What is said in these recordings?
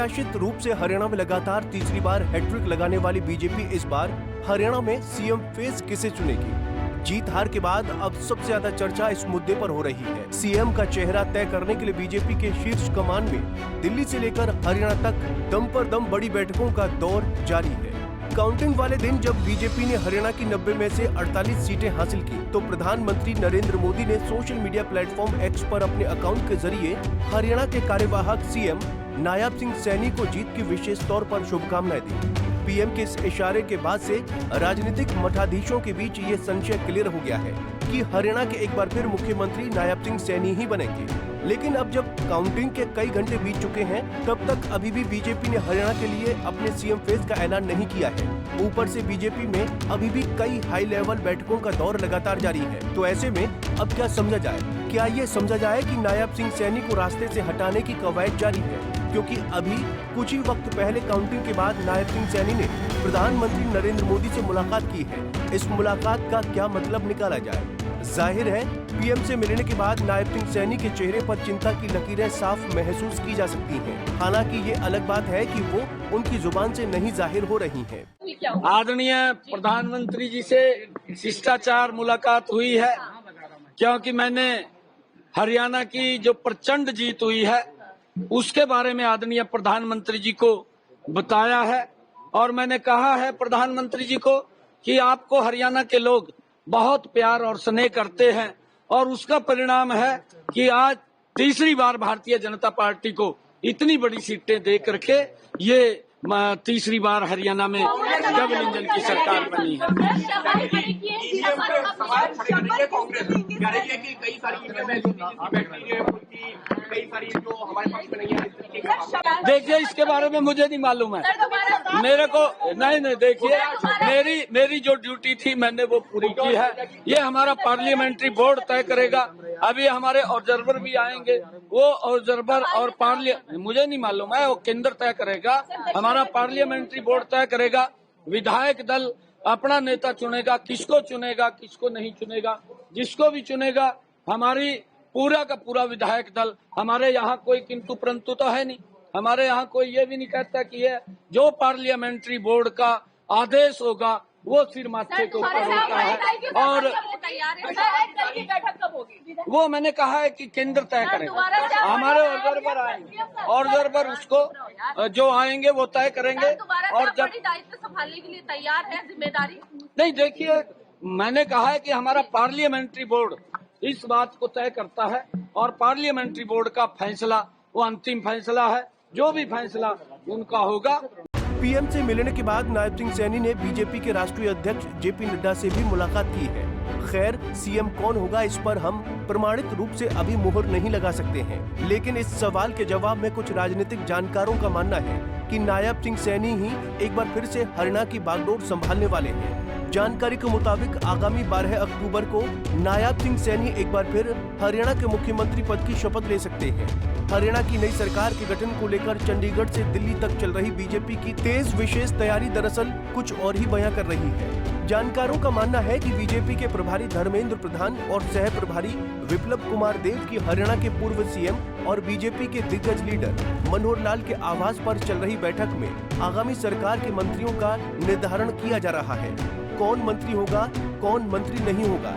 अप्रत्याशित रूप से हरियाणा में लगातार तीसरी बार हैट्रिक लगाने वाली बीजेपी इस बार हरियाणा में सीएम फेस किसे चुनेगी? जीत हार के बाद अब सबसे ज्यादा चर्चा इस मुद्दे पर हो रही है। सीएम का चेहरा तय करने के लिए बीजेपी के शीर्ष कमान में दिल्ली से लेकर हरियाणा तक दम पर दम बड़ी बैठकों का दौर जारी है। काउंटिंग वाले दिन जब बीजेपी ने हरियाणा की 90 में से 48 सीटें हासिल की, तो प्रधानमंत्री नरेंद्र मोदी ने सोशल मीडिया प्लेटफॉर्म एक्स पर अपने अकाउंट के जरिए हरियाणा के कार्यवाहक सीएम नायब सिंह सैनी को जीत की विशेष तौर पर शुभकामनाएं दी। पीएम के इस इशारे के बाद से राजनीतिक मठाधीशों के बीच ये संशय क्लियर हो गया है कि हरियाणा के एक बार फिर मुख्यमंत्री नायब सिंह सैनी ही बनेंगे। लेकिन अब जब काउंटिंग के कई घंटे बीत चुके हैं, तब तक अभी भी बीजेपी ने हरियाणा के लिए अपने सीएम फेस का ऐलान नहीं किया है। ऊपर से बीजेपी में अभी भी कई हाई लेवल बैठकों का दौर लगातार जारी है। तो ऐसे में अब क्या समझा जाए? क्या ये समझा जाए कि नायब सिंह सैनी को रास्ते से हटाने की कवायद जारी है? क्योंकि अभी कुछ ही वक्त पहले काउंटिंग के बाद नायब सिंह सैनी ने प्रधानमंत्री नरेंद्र मोदी से मुलाकात की है। इस मुलाकात का क्या मतलब निकाला जाए? जाहिर है पीएम से मिलने के बाद नायब सिंह सैनी के चेहरे पर चिंता की लकीरें साफ महसूस की जा सकती हैं। हालांकि ये अलग बात है कि वो उनकी जुबान से नहीं जाहिर हो रही हैं। आदरणीय प्रधानमंत्री जी से शिष्टाचार मुलाकात हुई है, क्योंकि मैंने हरियाणा की जो प्रचंड जीत हुई है उसके बारे में आदरणीय प्रधानमंत्री जी को बताया है। और मैंने कहा है प्रधानमंत्री जी को कि आपको हरियाणा के लोग बहुत प्यार और स्नेह करते हैं, और उसका परिणाम है कि आज तीसरी बार भारतीय जनता पार्टी को इतनी बड़ी सीटें दे करके ये तीसरी बार हरियाणा में डबल इंजन की सरकार बनी है। देखिए, इसके बारे में मुझे नहीं मालूम है, मेरे को नहीं देखिए, मेरी जो ड्यूटी थी मैंने वो पूरी की है। ये हमारा पार्लियामेंट्री बोर्ड तय करेगा। अभी हमारे ऑब्जर्वर भी आएंगे, वो ऑब्जर्वर और मुझे नहीं मालूम है, वो केंद्र तय करेगा। हमारा पार्लियामेंट्री बोर्ड तय करेगा। विधायक दल अपना नेता चुनेगा, किसको चुनेगा किसको नहीं चुनेगा। जिसको भी चुनेगा, हमारी पूरा का पूरा विधायक दल, हमारे यहाँ कोई किंतु परंतु तो है नहीं। हमारे यहाँ कोई ये भी नहीं कहता कि ये जो पार्लियामेंट्री बोर्ड का आदेश होगा वो सिर माथे के ऊपर होता है। और वो मैंने कहा है कि केंद्र तय करेगा। हमारे ऑब्जर्वर आएंगे, ऑब्जर्वर उसको जो आएंगे वो तय करेंगे। और जब दायित्व संभालने के लिए तैयार है, जिम्मेदारी नहीं, देखिए मैंने कहा है कि हमारा पार्लियामेंट्री बोर्ड इस बात को तय करता है, और पार्लियामेंट्री बोर्ड का फैसला वो अंतिम फैसला है। जो भी फैसला उनका होगा। पीएम से मिलने के बाद नायब सिंह सैनी ने बीजेपी के राष्ट्रीय अध्यक्ष जेपी नड्डा से भी मुलाकात की है। खैर, सीएम कौन होगा इस पर हम प्रमाणित रूप से अभी मुहर नहीं लगा सकते हैं, लेकिन इस सवाल के जवाब में कुछ राजनीतिक जानकारों का मानना है कि नायब सिंह सैनी ही एक बार फिर से हरियाणा की बागडोर संभालने वाले हैं। जानकारी के मुताबिक आगामी 12 अक्टूबर को नायब सिंह सैनी एक बार फिर हरियाणा के मुख्यमंत्री पद की शपथ ले सकते हैं। हरियाणा की नई सरकार के गठन को लेकर चंडीगढ़ से दिल्ली तक चल रही बीजेपी की तेज विशेष तैयारी दरअसल कुछ और ही बयां कर रही है। जानकारों का मानना है कि बीजेपी के प्रभारी धर्मेंद्र प्रधान और सह प्रभारी विप्लव कुमार देव की हरियाणा के पूर्व सीएम और बीजेपी के दिग्गज लीडर मनोहर लाल के आवास पर चल रही बैठक में आगामी सरकार के मंत्रियों का निर्धारण किया जा रहा है। कौन मंत्री होगा, कौन मंत्री नहीं होगा,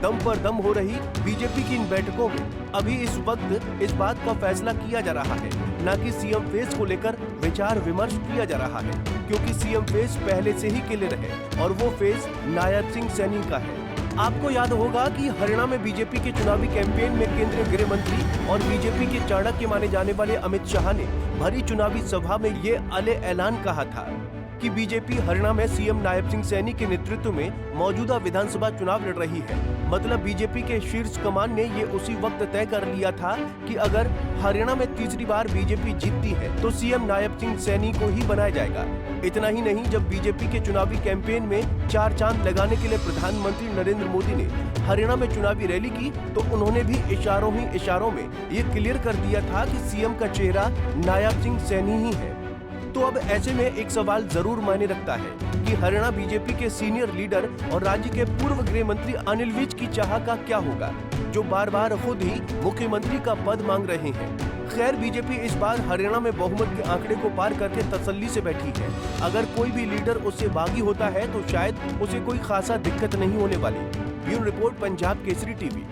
दम पर दम हो रही बीजेपी की इन बैठकों में अभी इस वक्त इस बात का फैसला किया जा रहा है, न कि सीएम फेस को लेकर विचार विमर्श किया जा रहा है। क्योंकि सीएम फेस पहले से ही क्लियर है और वो फेस नायब सिंह सैनी का है। आपको याद होगा कि हरियाणा में बीजेपी के चुनावी कैंपेन में केंद्रीय गृह मंत्री और बीजेपी के चाणक्य माने जाने वाले अमित शाह ने भरी चुनावी सभा में ये अले ऐलान कहा था कि बीजेपी हरियाणा में सीएम नायब सिंह सैनी के नेतृत्व में मौजूदा विधानसभा चुनाव लड़ रही है। मतलब बीजेपी के शीर्ष कमान ने ये उसी वक्त तय कर लिया था कि अगर हरियाणा में तीसरी बार बीजेपी जीतती है तो सीएम नायब सिंह सैनी को ही बनाया जाएगा। इतना ही नहीं, जब बीजेपी के चुनावी कैंपेन में चार चांद लगाने के लिए प्रधानमंत्री नरेंद्र मोदी ने हरियाणा में चुनावी रैली की, तो उन्होंने भी इशारों में ये क्लियर कर दिया था कि सीएम का चेहरा नायब सिंह सैनी ही है। तो अब ऐसे में एक सवाल जरूर मायने रखता है कि हरियाणा बीजेपी के सीनियर लीडर और राज्य के पूर्व गृह मंत्री अनिल विज की चाह का क्या होगा, जो बार बार खुद ही मुख्यमंत्री का पद मांग रहे हैं। खैर बीजेपी इस बार हरियाणा में बहुमत के आंकड़े को पार करके तसल्ली से बैठी है। अगर कोई भी लीडर उससे बागी होता है तो शायद उसे कोई खासा दिक्कत नहीं होने वाली। Bureau report, Punjab Kesari TV.